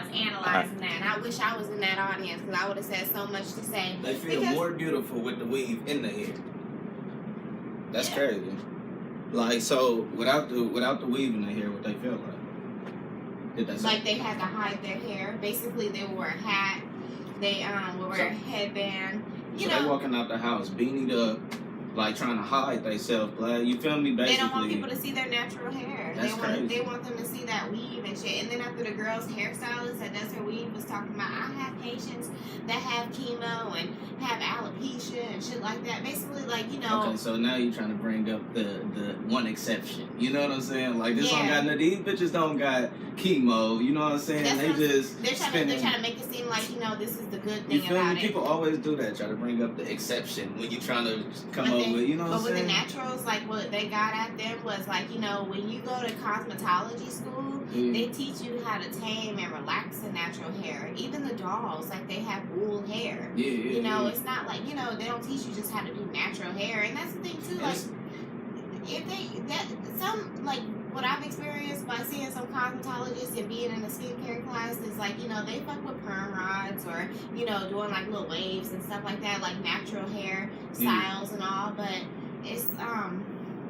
was analyzing that, and I wish I was in that audience because I would have said so much to say. They feel more beautiful with the weave in the hair. That's crazy. Like, so without the weave in the hair, what they feel like? Like they had to hide their hair. Basically, they wore a hat. They would wear a headband. You know, they walking out the house, beanied up, like trying to hide themselves. Like, you feel me? Basically, they don't want people to see their natural hair. That's crazy. They want them to see that weave and shit. And then after the girl's hairstylist that does her weave was talking about, I have patients that have chemo and have alopecia and shit like that. Basically, like, you know. Okay, so now you're trying to bring up the one exception. You know what I'm saying? Like, this don't got no, these bitches don't got chemo. You know what I'm saying? They're trying to make it seem like, you know, this is the good thing about it. People always do that, try to bring up the exception when you're trying to come up with, you know what I'm saying? But with the naturals, like what they got at them was like, you know, when you go to cosmetology school, they teach you how to tame and relax the natural hair. Even the dolls, like they have wool hair. You know, it's not like, you know, they don't teach you just how to do natural hair. And that's the thing too, like what I've experienced by seeing some cosmetologists and being in a skincare class is like, you know, they fuck with perm rods or, you know, doing like little waves and stuff like that, like natural hair styles and all. But it's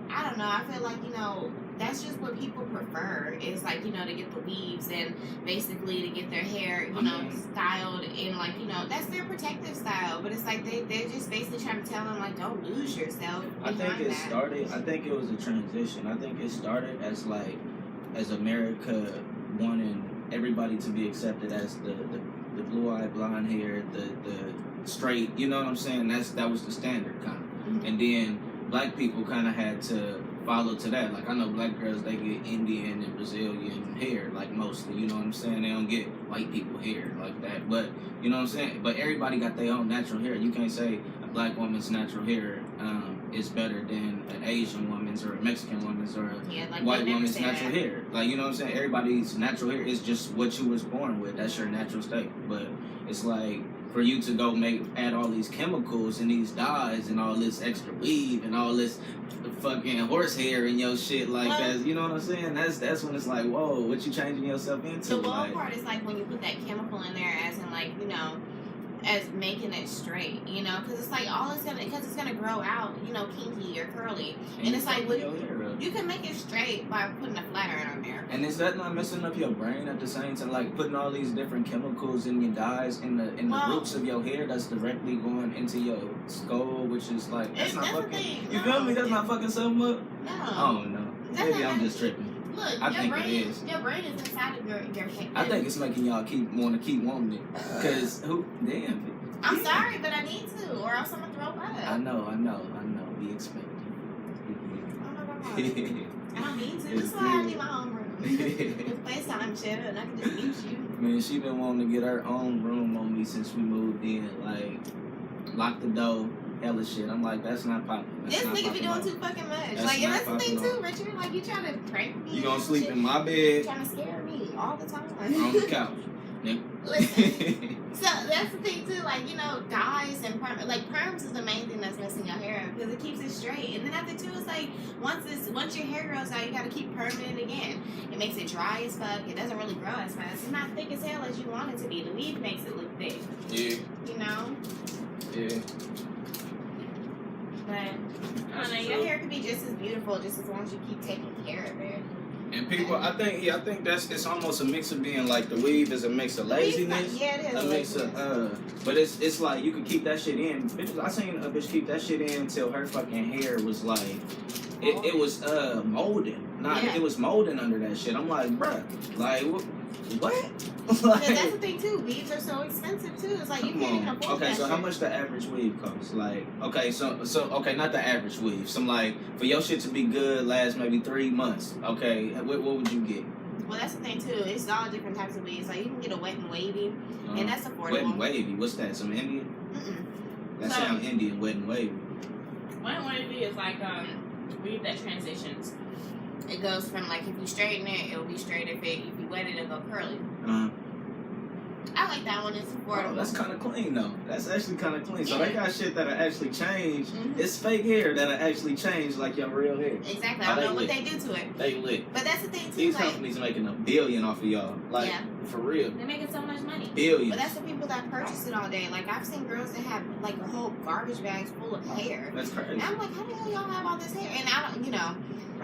I don't know, I feel like, you know, that's just what people prefer is like, you know, to get the weaves and basically to get their hair, you know, styled in like, you know, that's their protective style. But it's like they're just basically trying to tell them like, don't lose yourself. I think it was a transition. I think it started as like, as America wanting everybody to be accepted as the blue-eyed blonde hair, the straight, you know what I'm saying? That was the standard kind of. And then black people kind of had to follow to that. Like, I know black girls, they get Indian and Brazilian hair, like, mostly, you know what I'm saying? They don't get white people hair like that, but, you know what I'm saying? But everybody got their own natural hair. You can't say a black woman's natural hair is better than an Asian woman's or a Mexican woman's or a white woman's natural hair. Like, you know what I'm saying? Everybody's natural hair is just what you was born with. That's your natural state. But it's like, for you to go add all these chemicals and these dyes and all this extra weave and all this fucking horsehair and your shit like that, you know what I'm saying? That's when it's like, whoa, what you changing yourself into? The wild part is like when you put that chemical in there, as in like, you know, as making it straight, you know, because it's like because it's gonna grow out, you know, kinky or curly, and it's like you can make it straight by putting a flat iron on there. And is that not messing up your brain at the same time? Like putting all these different chemicals in your dyes in the roots of your hair that's directly going into your skull, which is like that's not fucking. You feel me? That's not fucking something up. No. Oh no. Maybe I'm just tripping. Look, your brain is inside of your head. I think it's making y'all keep wanting it. Cause damn. I'm sorry, but I need to, or else I'm gonna throw up. I know. Be expecting. I don't need to. That's why I need my own room. With FaceTime shit, and I can just meet you. Man, she been wanting to get her own room on me since we moved in. Like, lock the door. Hella shit. I'm like, that's not popular. This nigga be doing too fucking much. That's like, and that's the thing too, Richard. Like, you trying to prank me. You gonna sleep in my bed? You trying to scare me all the time. On the couch. Listen. So that's the thing too. Like, you know, dyes and perms is the main thing that's messing your hair up because it keeps it straight. And then after two, it's like once your hair grows out, you gotta keep perming it again. It makes it dry as fuck. It doesn't really grow as fast. It's not thick as hell as you want it to be. The weave makes it look thick. Yeah. You know. Yeah. But I don't know, your hair could be just as beautiful just as long as you keep taking care of it. And people, I think it's almost a mix of being like the weave is a mix of laziness. Yeah, it is. A mix of but it's like you can keep that shit in. Bitches, I seen a bitch keep that shit in until her fucking hair was like it was molding. It was molding under that shit. I'm like, bruh, like what? Like, that's the thing too. Weaves are so expensive too. It's like you can't even afford that so shit. How much the average weave costs? Like, okay, so okay, not the average weave. Some like for your shit to be good, last maybe 3 months. Okay, what would you get? Well, that's the thing too. It's all different types of weaves. Like you can get a wet and wavy, and that's affordable. Wet and wavy. What's that? Some Indian? That sound Indian. Wet and wavy. Wet and wavy is like weave that transitions. It goes from like if you straighten it, it'll be straight. If you wet it, it'll go curly. I like that one. It's affordable. Oh, that's kind of clean though. That's actually kind of clean. So Yeah. they got shit that'll actually change. Mhm. It's fake hair that'll actually change like your real hair. Exactly. Oh, I don't know they what lit. they do to it. They lit. But that's the thing too. These Like, companies making $1 billion off of y'all. Like, yeah. for real. They're making so much money. Billions. But that's the people that purchase it all day. Like I've seen girls that have like a whole garbage bags full of hair. That's crazy. And I'm like, how the hell y'all have all this hair? And I don't, you know.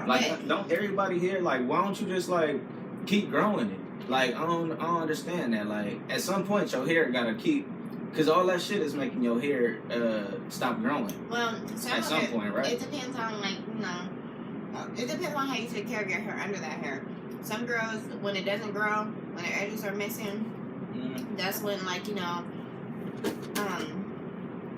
Like, but- don't everybody here, like, why don't you just, like, keep growing it? Like, I don't understand that. Like, at some point, your hair gotta keep, because all that shit is making your hair stop growing. Well, At some point, right? It depends on, like, you know, it depends on how you take care of your hair under that hair. Some girls, when it doesn't grow, when their edges are missing, Mm-hmm. that's when, like, you know,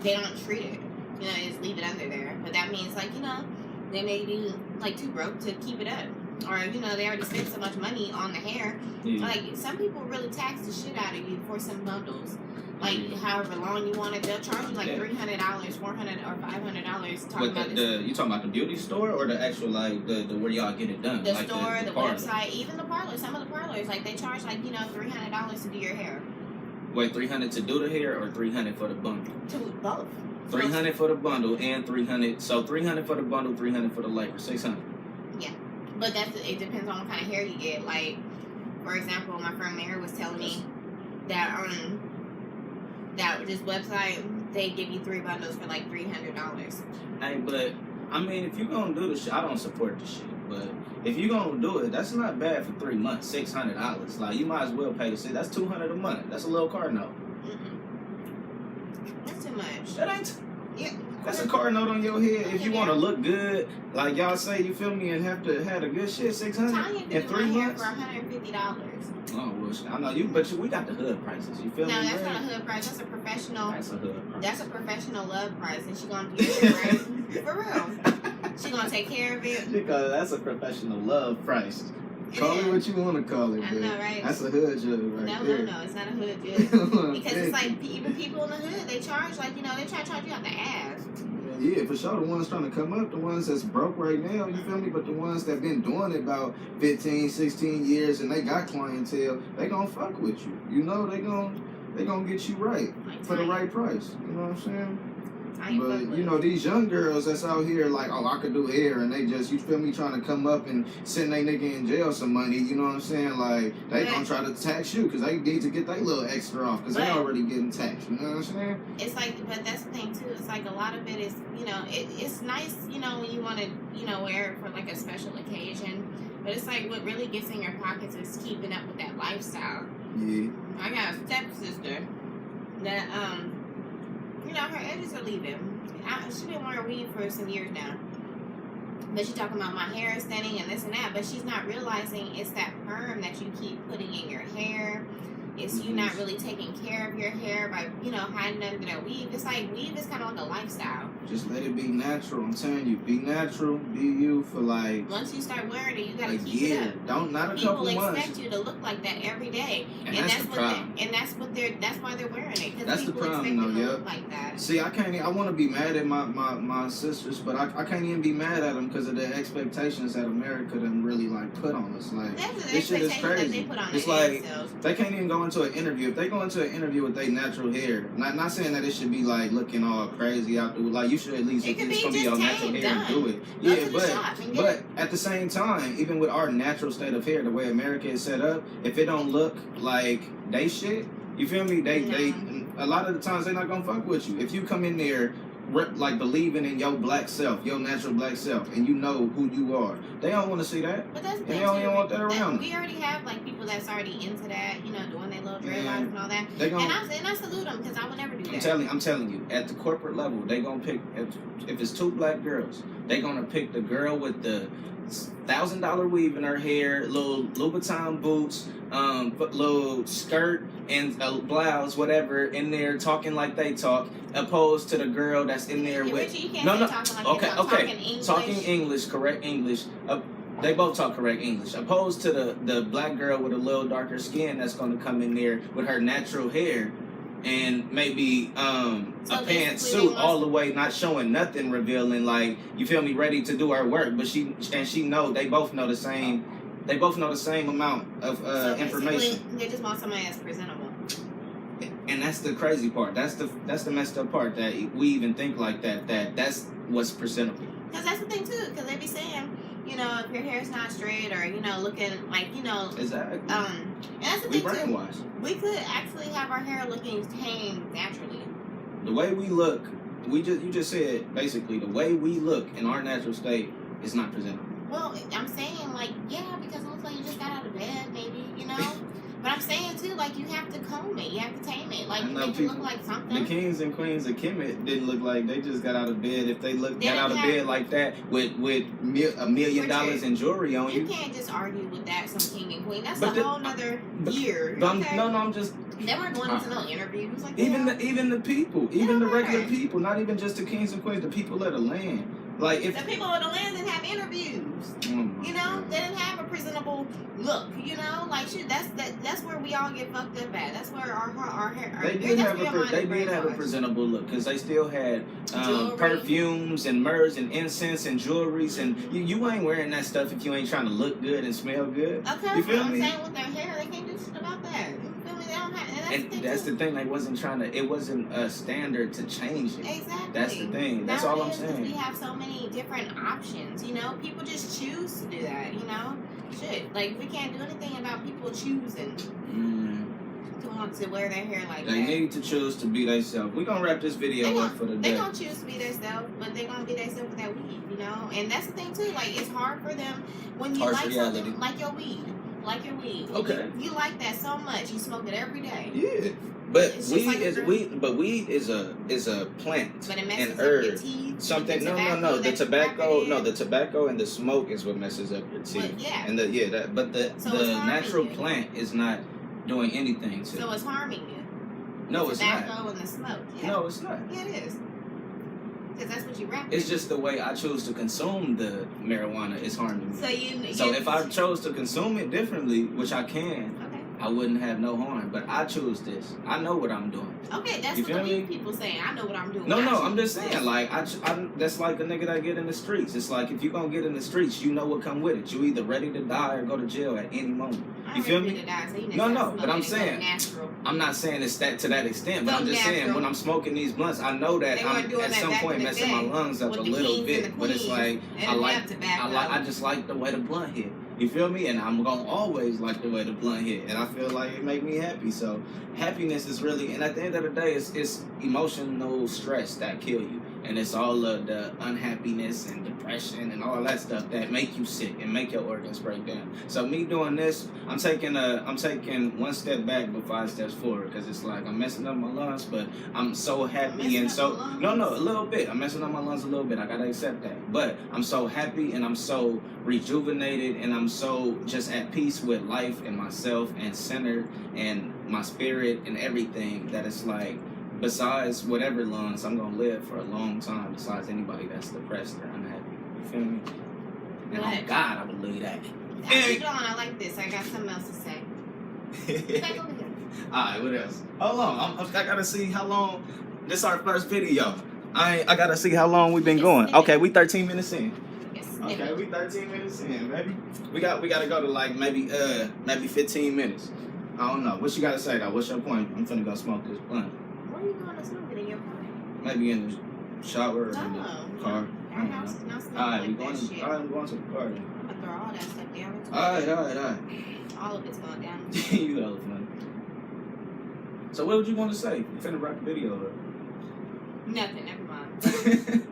they don't treat it. You know, they just leave it under there. But that means, like, you know, they may be, like, too broke to keep it up. Or, you know, they already spent so much money on the hair. Yeah. Like, some people really tax the shit out of you for some bundles. Like, however long you want it, they'll charge you like Yeah. $300, $400, or $500. Talking But about you talking about the beauty store or the actual, like, the where y'all get it done? the like store, the parlor? website, even the parlor. Some of the parlors, like, they charge, like, you know, $300 to do your hair. Wait, $300 to do the hair or $300 for the bundle? To both. $300 for the bundle and $300. So $300 for the bundle, $300 for the labor, $600. But it depends on what kind of hair you get. Like, for example, my friend Mary was telling me that that this website, they give you 3 bundles for like $300. Hey, but I mean, if you gonna do the shit, I don't support the shit. But if you gonna do it, that's not bad for 3 months. $600. Like, you might as well pay the shit. That's $200 a month. That's a little car note. That's too much. That ain't. Yeah. That's a car note on your head. If you want to look good, like y'all say, you feel me, and have a good shit, $600 Tanya in did 3 my hair months. for $150. Oh well, shit. I know you, but we got the hood prices. You feel No, me? that's man? not a hood price. That's a professional. That's a hood price. That's a professional love price, and she gonna do it right. For real. She gonna take care of it. Because that's a professional love price. It Call it is. what you want to call it, I but know, right? that's a hood job right No, there. no, it's not a hood dude. Because it's like even people in the hood, they charge like, you know, they try to charge you out the ass. Yeah, for sure. The ones trying to come up, the ones that's broke right now, you feel me? But the ones that been doing it about 15, 16 years and they got clientele, they gonna fuck with you. You know, they gonna get you right Like, for the Tanya- right price. You know what I'm saying? I ain't fuck But with you know, these young girls that's out here like, oh, I could do hair, and they just, you feel me, trying to come up and send they nigga in jail some money. You know what I'm saying? Like, they But- gonna try to tax you because they need to get their little extra off because they But- already getting taxed. You know what I'm saying? It's like, but that's the thing too. It's like a lot of it is, you know, it's nice, you know, when you want to, you know, wear it for like a special occasion. But it's like what really gets in your pockets is keeping up with that lifestyle. Yeah. I got a stepsister that, you know, her edges are leaving. She been wearing weave for some years now. But she talking about my hair is thinning and this and that. But she's not realizing it's that perm that you keep putting in your hair. It's you not really taking care of your hair by, you know, hiding under that weave. It's like weave is kind of like a lifestyle. Just let it be natural. I'm telling you, be natural, be you for like Once you start wearing it, you gotta a keep year. it up. Don't not a People couple expect months. you to look like that every day, And that's the problem. that's why they're wearing it. Because That's the people problem, expect though, you to yeah. look like that. See, I want to be mad at my sisters, but I can't even be mad at them because of the expectations that America done really like put on us. Like, That's the this shit is expectation that crazy. they put on It's their like themselves. they can't even go into an interview. If they go into an interview with their natural hair, not saying that it should be like looking all crazy out there. Like, you should at least, It if could it's be gonna be just your natural tamed, hair, done. do it. Go Yeah, to the shop and get but it. at the same time, even with our natural state of hair, the way America is set up, if it don't look like they shit, you feel me? They a lot of the times they're not gonna fuck with you. If you come in there like believing in your black self, your natural black self, and you know who you are, they don't want to see that. But that's the And thing they don't too. even want that around. We already have like people that's already into that, you know, doing their little dreadlocks Yeah. and all that. They gonna. And I salute them because I would never do that. I'm telling you, at the corporate level, they gonna pick if it's 2 black girls, they gonna pick the girl with the $1,000 weave in her hair, little Louboutin boots, little skirt and a blouse, whatever, in there talking like they talk, opposed to the girl that's in there Yeah, with Richie, you can't no, say no, talking like okay, you talk, okay, talking English. talking English, correct English. They both talk correct English. Opposed to the black girl with a little darker skin that's gonna come in there with her natural hair and maybe So a basically pantsuit they all the way, not showing nothing, revealing, like, you feel me, ready to do her work. But she know they both know the same. They both know the same amount of So information. basically, they just want somebody that's presentable. And that's the crazy part. That's the messed up part, that we even think like that. That's what's presentable. Because that's the thing too. Because they be saying, you know, if your hair's not straight or, you know, looking like, you know. Exactly. And that's the We thing too. brainwashed. We could actually have our hair looking tame naturally. The way we look, you just said basically the way we look in our natural state is not presentable. Well, I'm saying like, yeah, because it looks like you just got out of bed, maybe, you know. But I'm saying too, like, you have to comb it, you have to tame it, like, I you know make it look like something. The kings and queens of Kemet didn't look like they just got out of bed. If they got out of bed like that with $1 million in jewelry on You you. can't just argue with that, some king and queen. That's But a whole nother year. But Okay? I'm just. They weren't going into no interviews like Even that. even the people, even the regular people, not even just the kings and queens, the people of the land. Like if The people of the land didn't have interviews. You know, they didn't have a presentable look. You know, like shit. That's where we all get fucked up at. That's where our hair. They did have a presentable look, because they still had perfumes and myrrhs and incense and jewelries, and you ain't wearing that stuff if you ain't trying to look good and smell good. Okay, you feel I'm me? saying with their hair, they can't do shit about that. You feel me? They don't have. And that's the thing. They wasn't trying to. It wasn't a standard to change it. Exactly. That's the thing. That's all I'm saying. We have so many different options. You know, people just choose to do that. You know, shit. Like we can't do anything about people choosing to want to wear their hair like they that. need to choose to be themselves. We're gonna wrap this video up for the day. They gonna choose to be themselves, but they gonna be themselves with that weed. You know, and that's the thing too. Like it's hard for them when you Harsh like reality. something like your weed. Like your weed. Okay. You like that so much. You smoke it every day. Yeah. But It's just like weed is a plant But it messes and up herb. your teeth. Something the the tobacco and the smoke is what messes up your teeth. But, yeah. And the So the it's harming natural you. plant is not doing anything to So it's harming you. No, the it's tobacco not. and the smoke. Yeah. No, it's not. Yeah, it is. Because that's what you wrap. It's just the way I choose to consume the marijuana is harming me. So if I chose to consume it differently, which I can, Okay. I wouldn't have no harm. But I choose this. I know what I'm doing. Okay, that's You what the feel me? weed people saying. I know what I'm doing. No, I I'm just choose saying, this. like, that's like a nigga that get in the streets. It's like, if you gonna get in the streets, you know what come with it. You either ready to die or go to jail at any moment. You feel me? No, but I'm saying, I'm not saying it's that to that extent, but I'm just saying, when I'm smoking these blunts, I know that I'm at some point messing my lungs up a little bit, but it's like, I just like the way the blunt hit. You feel me? And I'm gonna always like the way the blunt hit, and I feel like it make me happy. So happiness is really, and at the end of the day, it's emotional stress that kill you, and it's all of the unhappiness and depression and all that stuff that make you sick and make your organs break down. So me doing this, I'm taking one step back but 5 steps forward, because it's like I'm messing up my lungs, but I'm so happy and so a little bit. I'm messing up my lungs a little bit. I gotta accept that, but I'm so happy and I'm so rejuvenated and I'm so just at peace with life and myself and centered and my spirit and everything, that it's like, besides whatever lungs, I'm gonna live for a long time. Besides anybody that's depressed or unhappy. You feel me? And on God, I believe that. Keep going. I like this. I got something else to say. Back over here. Alright, what else? Hold on. I gotta see how long. This our first video. I gotta see how long we've been going. Okay, we 13 minutes in. Okay, we 13 minutes in, baby. We gotta go to like maybe 15 minutes. I don't know. What you gotta say though? What's your point? I'm finna go smoke this blunt. Where are you going to smoke it in your car? Maybe in the shower or in the car. Our house is not smelling Alright, like that shit. I'm going to the car then. I'm gonna throw all that stuff down. Alright. All of it's going down. You hella funny. So what would you want to say? You finna wrap the video up. Nothing. Never mind.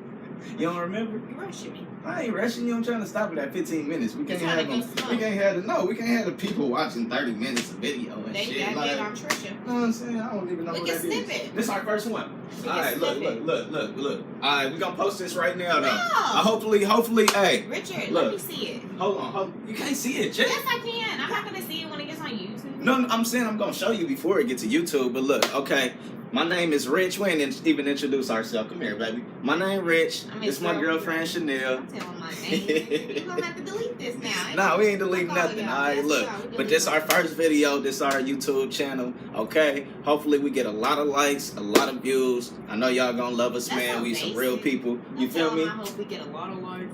You don't remember? You're rushing me. I ain't rushing you. I'm trying to stop it at 15 minutes. We can't You're trying have to them. go We can't have the people watching 30 minutes of video and They shit. got Like, big on Trisha. you know what I'm saying? I don't even know We what can that snip is. it. This our first one. We All right, can look. All right, we gonna post this right now though. No. Hopefully, hey. Richard, Look. let me see it. Hold on. You can't see it, Jay. Yes, I can. I'm not gonna see it when it gets on YouTube. No, I'm saying I'm gonna show you before it gets to YouTube. But look, okay. My name is Rich. We ain't even introduce ourselves. Come here, baby. My name Rich. It's my girlfriend Chanel. I'm telling my name. You're gonna have to delete this now. Nah, we ain't deleting nothing. All right, look. But this our first video. This our YouTube channel. Okay. Hopefully we get a lot of likes, a lot of views. I know y'all gonna love us, man. We some real people. You feel me? I hope we get a lot of likes.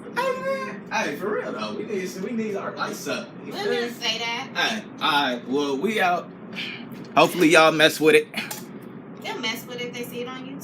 Hey, for real though. We need our likes up. We're gonna say that. Hey, all right. Well, we out. Hopefully y'all mess with it. they'll mess with it if they see it on you.